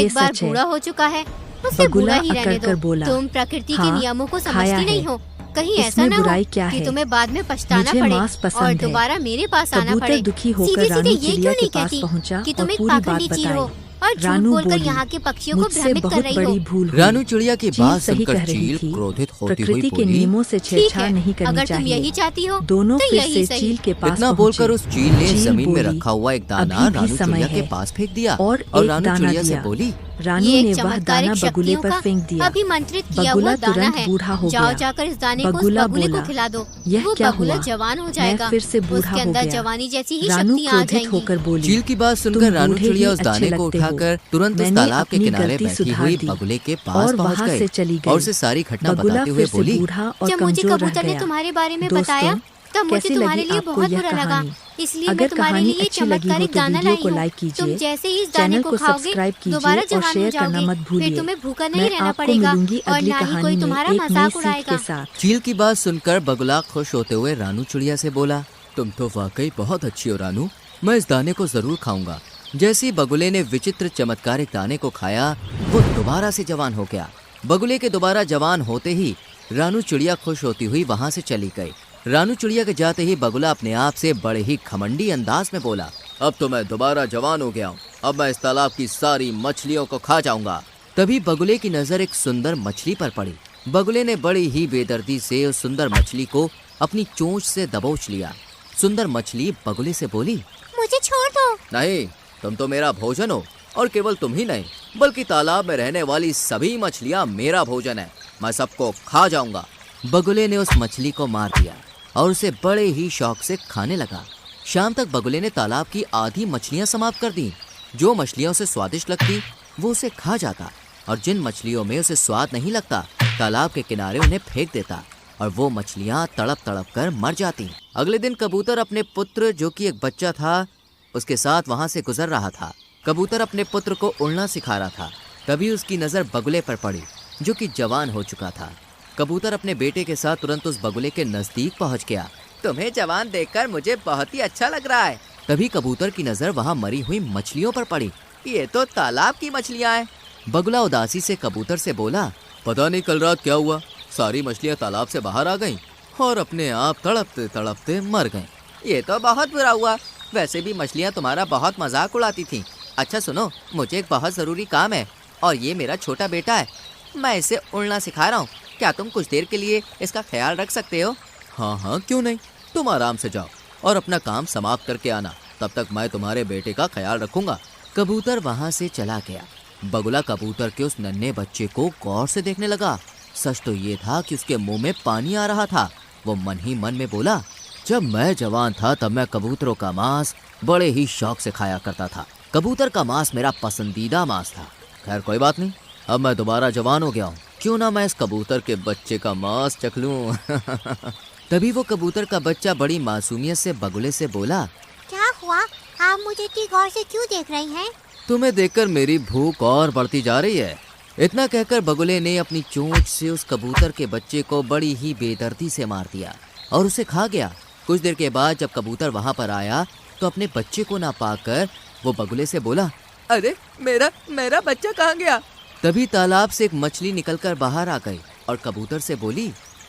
ये एक बार सच है। बूढ़ा हो चुका है, उसे बगुला बूढ़ा ही रहने अकड़ कर दो। बोला, तुम प्रकृति के हाँ, नियमों को खाया समझती है। नहीं हो। कहीं ऐसा इसमें ना हो बुराई क्या कि है? तुम्हें बाद में पछताना मुझे पड़े मांस पसंद और है। दोबारा मेरे पास आना कबूतर पड़े। दुखी होकर सीधे-सीधे रानी ये चिड़िया क्यों के नहीं पास कहती पहुंचा कि और तुम एक पूरी बात पाखंडी चील हो? बताई। और झूठ रानू बोलकर बोली, यहाँ के पक्षियों को मुझसे भ्रमित कर बहुत रही हो। बड़ी भूल हुई। रानू चिड़िया की चील बात सही सुनकर कह रही चील थी। क्रोधित होती हुई प्रकृति के बोली, नियमों से ठीक छेड़छाड़ है, नहीं करनी अगर तुम चाहिए। यही चाहती हो दोनों तो फिर यही से सही। चील के पास इतना पहुंचे। बोलकर उस चील ने चील जमीन में बोली, रखा हुआ एक दाना अभी भी रानू समय चिड़िया के है। पास फेंक दिया और एक रानू दाना चिड़िया से दिया। बोली, रानू ये ने एक वह चमत्कारिक दाना बगुले शक्तियों पर का फेंक दिया। अभिमंत्रित किया बगुला हुआ दाना तुरंत है। बूढ़ा हो जाओ गया। जाकर इस दाने को उस बगुला बगुले को बोला, खिला दो, यह वो क्या बगुला हुआ? जवान हो मैं जाएगा, फिर से बूढ़ा उसके हो अंदर गया। जवानी जैसी ही रानू शक्तियाँ आ क्रोधित होकर जाएंगी। बोली, चील की बात तुम सुनकर रानू बूढ़े ही चिड़िया उस अच्छे दाने को लगते हो। उठाकर तुरंत उस मैंने तालाब के अपनी किनारे गलती बैठी सुधार हुई दी बगुले के पास और पहुंच वहाँ से चली गई गई। और उसे सारी घटना बगुला बताते हुए फिर से बोली, बूढ़ा और जब मुझे कमजोर रह कबूतर ने गया। तुम्हारे बारे में दोस्तों, बताया तब मुझे कैसी तुम्हारे लगी लिए आपको बहुत यह बुरा लगा, कहानी? इसलिए मैं अगर तुम्हारे कहानी लिए अच्छी लगी हो चमत्कारिक तो दाना वीडियो लाई को हूँ। लाइक तुम कीजिए, जैसे ही इस चैनल दाने को को खाओगे सब्सक्राइब दोबारा कीजिए और जवान हो शेयर करना जाओगे, मत भूलिए। फिर तुम्हें भूखा नहीं मैं रहना आपको पड़ेगा मिलूंगी और अगली ना ही कहानी कोई में तुम्हारा एक नई मजाक सीख उड़ाएगा। के साथ। चील की बात सुनकर बगुला खुश होते हुए रानू चिड़िया से बोला, तुम तो वाकई बहुत अच्छी हो रानू, मैं इस दाने को जरूर खाऊंगा। जैसे ही बगुले ने विचित्र चमत्कारिक दाने को खाया वो दोबारा से जवान हो गया। बगुले के दोबारा जवान होते ही रानू चिड़िया खुश होती हुई वहां से चली गई। रानू चिड़िया के जाते ही बगुला अपने आप से बड़े ही घमंडी अंदाज में बोला, अब तो मैं दोबारा जवान हो गया हूँ, अब मैं इस तालाब की सारी मछलियों को खा जाऊंगा। तभी बगुले की नजर एक सुंदर मछली पर पड़ी। बगुले ने बड़ी ही बेदर्दी से उस सुंदर मछली को अपनी चोंच से दबोच लिया। सुंदर मछली बगुले से बोली, मुझे छोड़ दो। नहीं, तुम तो मेरा भोजन हो और केवल तुम ही नहीं बल्कि तालाब में रहने वाली सभी मछलियां मेरा भोजन है, मैं सबको खा जाऊंगा। बगुले ने उस मछली को मार दिया और उसे बड़े ही शौक से खाने लगा। शाम तक बगुले ने तालाब की आधी मछलियां समाप्त कर दी। जो मछलियां उसे स्वादिष्ट लगती वो उसे खा जाता और जिन मछलियों में उसे स्वाद नहीं लगता तालाब के किनारे उन्हें फेंक देता और वो मछलियां तड़प तड़प कर मर जाती। अगले दिन कबूतर अपने पुत्र जो कि एक बच्चा था उसके साथ वहां से गुजर रहा था। कबूतर अपने पुत्र को उड़ना सिखा रहा था। तभी उसकी नजर बगुले पर पड़ी जो कि जवान हो चुका था। कबूतर अपने बेटे के साथ तुरंत उस बगुले के नजदीक पहुंच गया। तुम्हें जवान देखकर मुझे बहुत ही अच्छा लग रहा है। तभी कबूतर की नजर वहां मरी हुई मछलियों पर पड़ी। ये तो तालाब की मछलियां हैं। बगुला उदासी से कबूतर से बोला, पता नहीं कल रात क्या हुआ, सारी मछलियां तालाब से बाहर आ गईं और अपने आप तड़पते तड़पते मर गईं। ये तो बहुत बुरा हुआ, वैसे भी मछलियां तुम्हारा बहुत मजाक उड़ाती थीं। अच्छा सुनो, मुझे एक बहुत जरूरी काम है और ये मेरा छोटा बेटा है, मैं इसे उड़ना सिखा रहा हूँ, क्या तुम कुछ देर के लिए इसका ख्याल रख सकते हो? हाँ हाँ क्यों नहीं, तुम आराम से जाओ और अपना काम समाप्त करके आना, तब तक मैं तुम्हारे बेटे का ख्याल रखूंगा। कबूतर वहां से चला गया। बगुला कबूतर के उस नन्हे बच्चे को गौर से देखने लगा। सच तो ये था कि उसके मुंह में पानी आ रहा था। वो मन ही मन में बोला, जब मैं जवान था तब मैं कबूतरों का मांस बड़े ही शौक से खाया करता था। कबूतर का मांस मेरा पसंदीदा मांस था। खैर कोई बात नहीं, अब मैं दोबारा जवान हो गया हूँ, क्यों ना मैं इस कबूतर के बच्चे का मांस चख लूं। तभी वो कबूतर का बच्चा बड़ी मासूमियत से बगुले से बोला, क्या हुआ, आप मुझे इतनी गौर से क्यों देख रही हैं? तुम्हें देखकर मेरी भूख और बढ़ती जा रही है। इतना कहकर बगुले ने अपनी चोंच से उस कबूतर के बच्चे को बड़ी ही बेदर्दी से मार दिया और उसे खा गया। कुछ देर के बाद जब कबूतर वहां पर आया तो अपने बच्चे को ना पाकर वो बगुले से बोला, अरे मेरा बच्चा कहाँ गया? तभी तालाब से एक मछली निकलकर बाहर आ गई और कबूतर से बोली,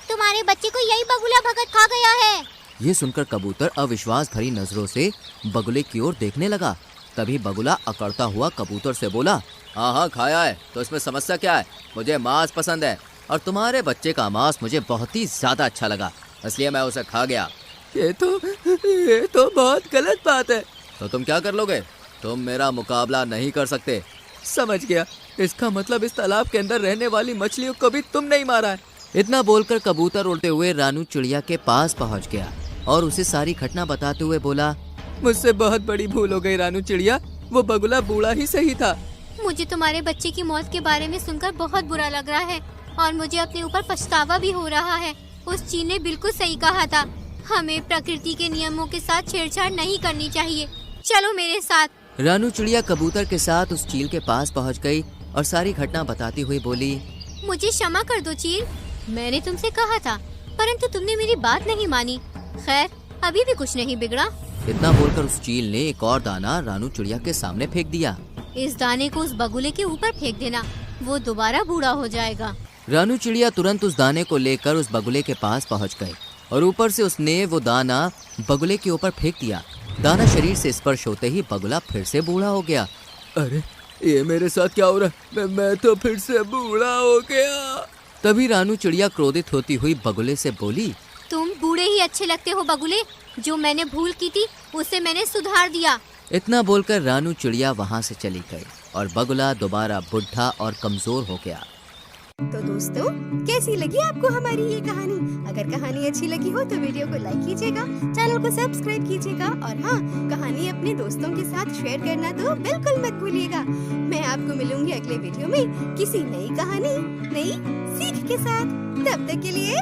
तुम्हारे बच्चे को यही बगुला भगत खा गया है। ये सुनकर कबूतर अविश्वास भरी नजरों से बगुले की ओर देखने लगा। तभी बगुला अकड़ता हुआ कबूतर से बोला, हाँ खाया है, तो इसमें समस्या क्या है? मुझे मांस पसंद है और तुम्हारे बच्चे का मांस मुझे बहुत ही ज्यादा अच्छा लगा, इसलिए मैं उसे खा गया। ये तो बहुत गलत बात है। तो तुम क्या कर लोगे? तुम मेरा मुकाबला नहीं कर सकते। समझ गया, इसका मतलब इस तालाब के अंदर रहने वाली मछलियों को भी तुम नहीं मारा है। इतना बोलकर कबूतर उड़ते हुए रानू चिड़िया के पास पहुंच गया और उसे सारी घटना बताते हुए बोला, मुझसे बहुत बड़ी भूल हो गई रानू चिड़िया, वो बगुला बूढ़ा ही सही था। मुझे तुम्हारे बच्चे की मौत के बारे में सुनकर बहुत बुरा लग रहा है और मुझे अपने ऊपर पछतावा भी हो रहा है। उस चील ने बिल्कुल सही कहा था, हमें प्रकृति के नियमों के साथ छेड़छाड़ नहीं करनी चाहिए। चलो मेरे साथ। रानू चिड़िया कबूतर के साथ उस चील के पास पहुंच गई और सारी घटना बताती हुई बोली, मुझे क्षमा कर दो चील, मैंने तुमसे कहा था परंतु तुमने मेरी बात नहीं मानी। खैर अभी भी कुछ नहीं बिगड़ा। इतना बोलकर उस चील ने एक और दाना रानू चिड़िया के सामने फेंक दिया। इस दाने को उस बगुले के ऊपर फेंक देना, वो दोबारा बूढ़ा हो जाएगा। रानू चिड़िया तुरंत उस दाने को लेकर उस बगुले के पास पहुंच गई और ऊपर से उसने वो दाना बगुले के ऊपर फेंक दिया। दाना शरीर से स्पर्श होते ही बगुला फिर से बूढ़ा हो गया। अरे ये मेरे साथ क्या हो रहा है? मैं तो फिर से बूढ़ा हो गया। तभी रानू चिड़िया क्रोधित होती हुई बगुले से बोली, तुम बूढ़े ही अच्छे लगते हो बगुले। जो मैंने भूल की थी उसे मैंने सुधार दिया। इतना बोलकर रानू चिड़िया वहाँ से चली गई और बगुला दोबारा बुढ़ा और कमजोर हो गया। तो दोस्तों, कैसी लगी आपको हमारी ये कहानी? अगर कहानी अच्छी लगी हो तो वीडियो को लाइक कीजिएगा, चैनल को सब्सक्राइब कीजिएगा और हाँ, कहानी अपने दोस्तों के साथ शेयर करना तो बिल्कुल मत भूलिएगा। मैं आपको मिलूंगी अगले वीडियो में किसी नई कहानी, नई सीख के साथ। तब तक के लिए